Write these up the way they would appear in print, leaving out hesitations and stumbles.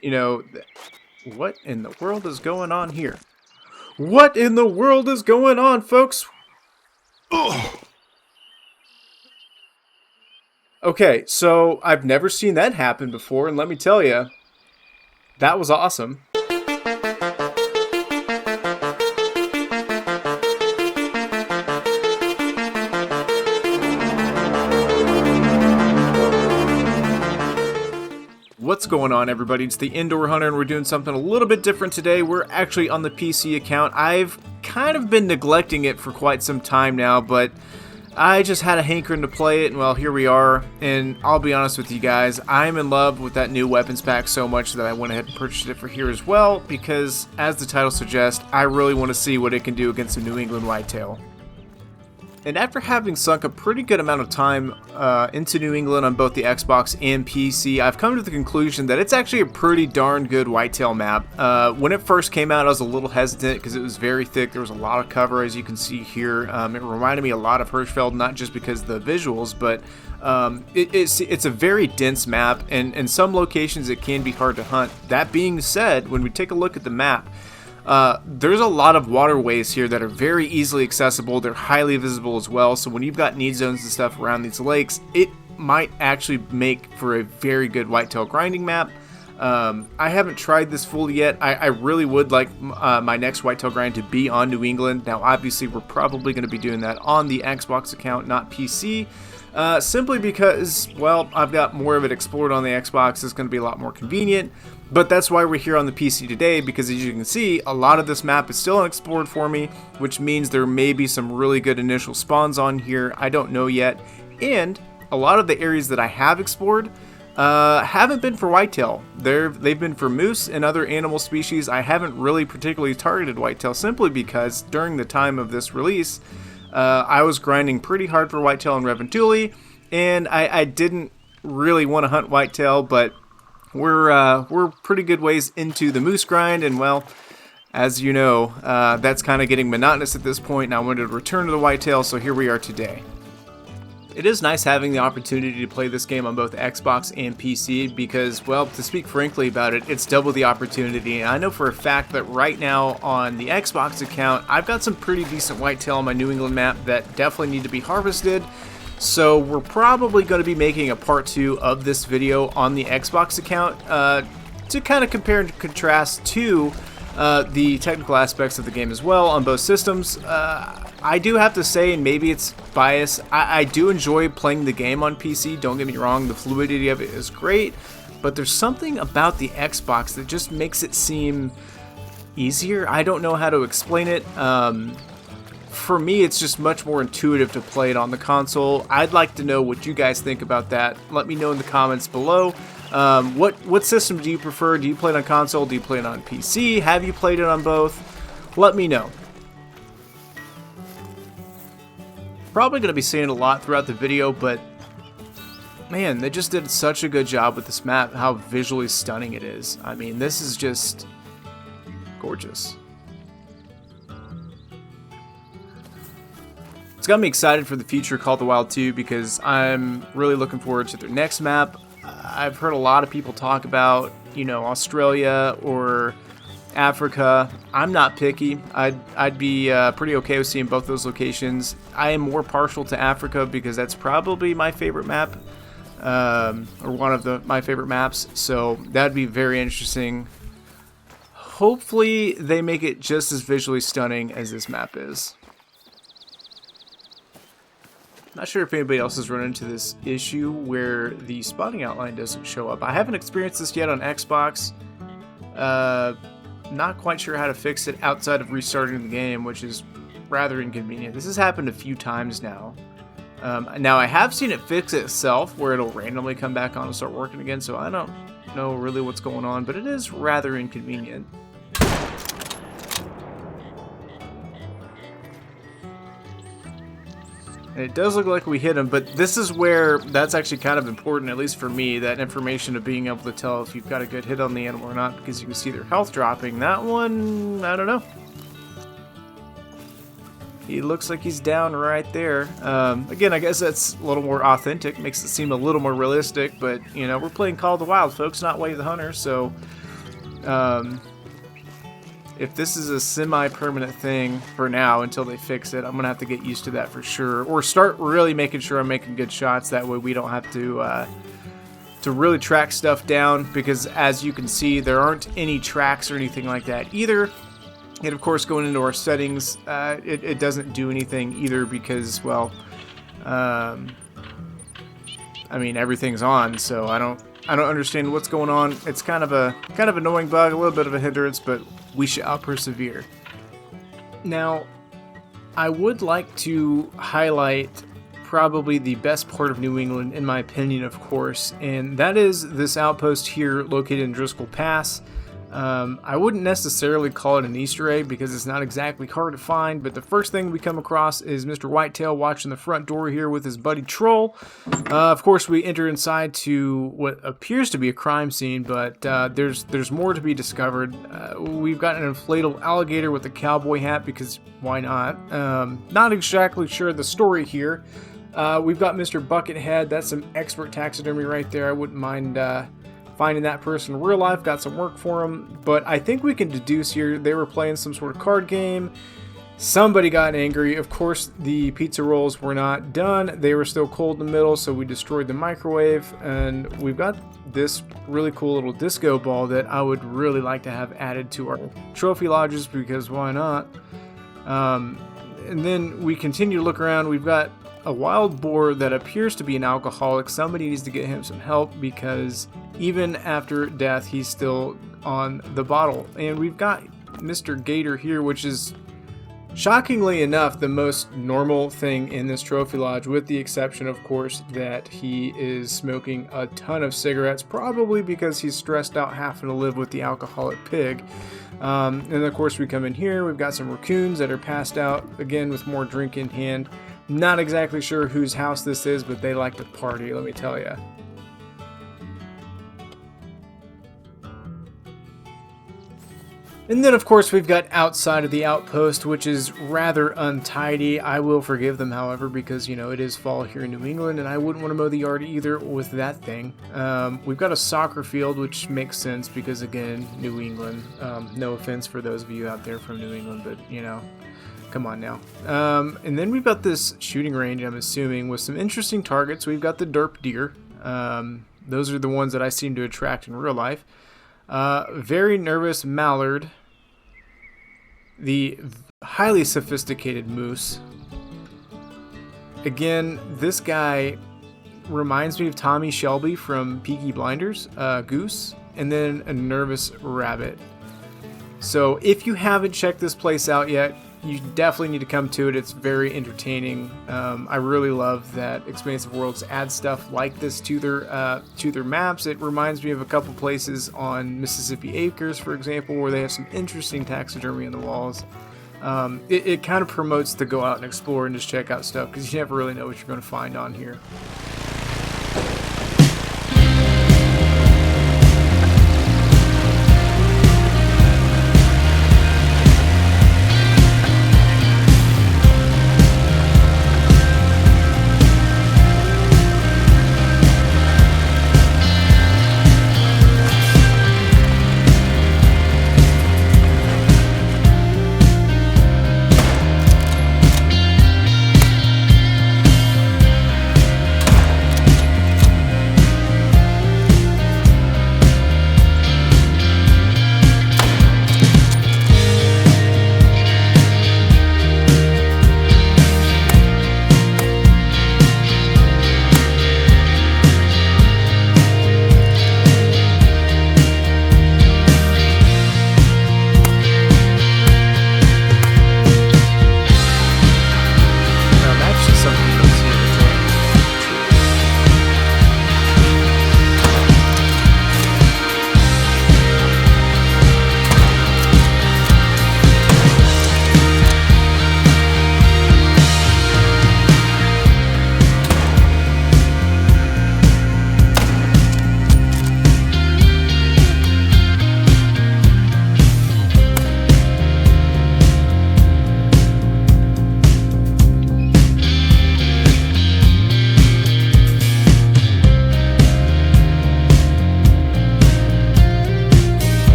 you know, what in the world is going on here? What in the world is going on, folks? Ugh. Okay, so I've never seen that happen before, and let me tell you, that was awesome. What's going on, everybody? It's the Indoor Hunter, and we're doing something a little bit different today. We're actually on the PC account. I've kind of been neglecting it for quite some time now, but I just had a hankering to play it, and well, here we are. And I'll be honest with you guys, I'm in love with that new weapons pack so much that I went ahead and purchased it for here as well, because as the title suggests, I really want to see what it can do against a New England whitetail. And after having sunk a pretty good amount of time into New England on both the Xbox and PC, I've come to the conclusion that it's actually a pretty darn good whitetail map. When it first came out, I was a little hesitant because it was very thick. There was a lot of cover, as you can see here. It reminded me a lot of Hirschfeld, not just because of the visuals, but it's a very dense map, and in some locations it can be hard to hunt. That being said, when we take a look at the map, there's a lot of waterways here that are very easily accessible. They're highly visible as well, so when you've got need zones and stuff around these lakes, it might actually make for a very good whitetail grinding map. I haven't tried this fully yet. I really would like my next whitetail grind to be on New England. Now obviously we're probably going to be doing that on the Xbox account, not PC. Simply because, well, I've got more of it explored on the Xbox. It's going to be a lot more convenient. But that's why we're here on the PC today, because as you can see, a lot of this map is still unexplored for me, which means there may be some really good initial spawns on here. I don't know yet. And a lot of the areas that I have explored haven't been for whitetail. They've been for moose and other animal species. I haven't really particularly targeted whitetail simply because during the time of this release, I was grinding pretty hard for whitetail in Reventuli, and I didn't really want to hunt whitetail, but we're pretty good ways into the moose grind, and well, as you know, that's kind of getting monotonous at this point, and I wanted to return to the whitetail, so here we are today. It is nice having the opportunity to play this game on both Xbox and PC because, well, to speak frankly about it, it's double the opportunity. And I know for a fact that right now on the Xbox account, I've got some pretty decent whitetail on my New England map that definitely need to be harvested. So we're probably going to be making a part 2 of this video on the Xbox account to kind of compare and contrast to the technical aspects of the game as well on both systems. I do have to say, and maybe it's bias, I do enjoy playing the game on PC, don't get me wrong, the fluidity of it is great, but there's something about the Xbox that just makes it seem easier. I don't know how to explain it. For me, it's just much more intuitive to play it on the console. I'd like to know what you guys think about that. Let me know in the comments below. What system do you prefer? Do you play it on console? Do you play it on PC? Have you played it on both? Let me know. Probably going to be saying it a lot throughout the video, but man, they just did such a good job with this map, how visually stunning it is. I mean, this is just gorgeous. It's got me excited for the future of Call of the Wild 2 because I'm really looking forward to their next map. I've heard a lot of people talk about, you know, Australia or Africa. I'm not picky. I'd be pretty okay with seeing both those locations. I am more partial to Africa because that's probably my favorite map, or one of my favorite maps. So that'd be very interesting. Hopefully they make it just as visually stunning as this map is. Not sure if anybody else has run into this issue where the spotting outline doesn't show up. I haven't experienced this yet on Xbox. Not quite sure how to fix it outside of restarting the game, which is rather inconvenient. This has happened a few times now. Now I have seen it fix itself where it'll randomly come back on and start working again, so I don't know really what's going on, but it is rather inconvenient. And it does look like we hit him, but this is where that's actually kind of important, at least for me, that information of being able to tell if you've got a good hit on the animal or not, because you can see their health dropping. That one, I don't know. He looks like he's down right there. Again, I guess that's a little more authentic, makes it seem a little more realistic, but, you know, we're playing Call of the Wild, folks, not Way of the Hunter, so if this is a semi-permanent thing for now until they fix it, I'm going to have to get used to that for sure, or start really making sure I'm making good shots. That way we don't have to really track stuff down, because as you can see, there aren't any tracks or anything like that either. And of course, going into our settings, it doesn't do anything either, because, well, I mean, everything's on, so I don't understand what's going on. It's kind of annoying bug, a little bit of a hindrance, but we shall persevere. Now, I would like to highlight probably the best part of New England, in my opinion, of course, and that is this outpost here located in Driscoll Pass. I wouldn't necessarily call it an Easter egg, because it's not exactly hard to find, but the first thing we come across is Mr. Whitetail watching the front door here with his buddy Troll. Of course, we enter inside to what appears to be a crime scene, but there's more to be discovered. We've got an inflatable alligator with a cowboy hat, because why not? Not exactly sure of the story here. We've got Mr. Buckethead. That's some expert taxidermy right there. I wouldn't mind finding that person in real life. Got some work for him, but I think we can deduce here they were playing some sort of card game. Somebody got angry. Of course, the pizza rolls were not done. They were still cold in the middle, so we destroyed the microwave, and we've got this really cool little disco ball that I would really like to have added to our trophy lodges, because why not? And then we continue to look around. We've got a wild boar that appears to be an alcoholic. Somebody needs to get him some help, because even after death, he's still on the bottle. And we've got Mr. Gator here, which is shockingly enough the most normal thing in this trophy lodge, with the exception, of course, that he is smoking a ton of cigarettes, probably because he's stressed out having to live with the alcoholic pig. And of course, we come in here, we've got some raccoons that are passed out, again with more drink in hand. Not exactly sure whose house this is, but they like to party, let me tell you. And then, of course, we've got outside of the outpost, which is rather untidy. I will forgive them, however, because, you know, it is fall here in New England, and I wouldn't want to mow the yard either with that thing. We've got a soccer field, which makes sense because, again, New England. No offense for those of you out there from New England, but, you know, come on now. And then we've got this shooting range, I'm assuming, with some interesting targets. We've got the derp deer. Those are the ones that I seem to attract in real life. Very nervous mallard, the highly sophisticated moose. Again, this guy reminds me of Tommy Shelby from Peaky Blinders, goose, and then a nervous rabbit. So if you haven't checked this place out yet, you definitely need to come to it. It's very entertaining. I really love that Expansive Worlds add stuff like this to their maps. It reminds me of a couple places on Mississippi Acres, for example, where they have some interesting taxidermy on the walls. It kind of promotes to go out and explore and just check out stuff, because you never really know what you're going to find on here.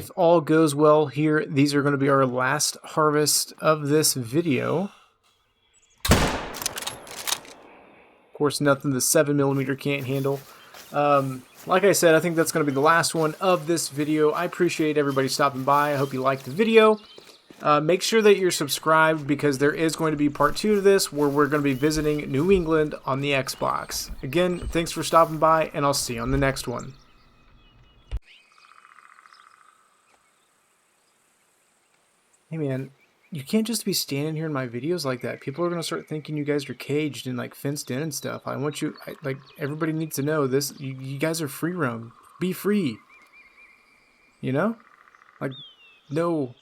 if all goes well here, these are going to be our last harvest of this video. Of course, nothing the 7mm can't handle. Like I said, I think that's going to be the last one of this video. I appreciate everybody stopping by. I hope you liked the video. Make sure that you're subscribed, because there is going to be part 2 to this where we're going to be visiting New England on the Xbox. Again, thanks for stopping by, and I'll see you on the next one. Hey man, you can't just be standing here in my videos like that. People are going to start thinking you guys are caged and like fenced in and stuff. I want you, like, everybody needs to know this. You guys are free roam. Be free. You know? Like, no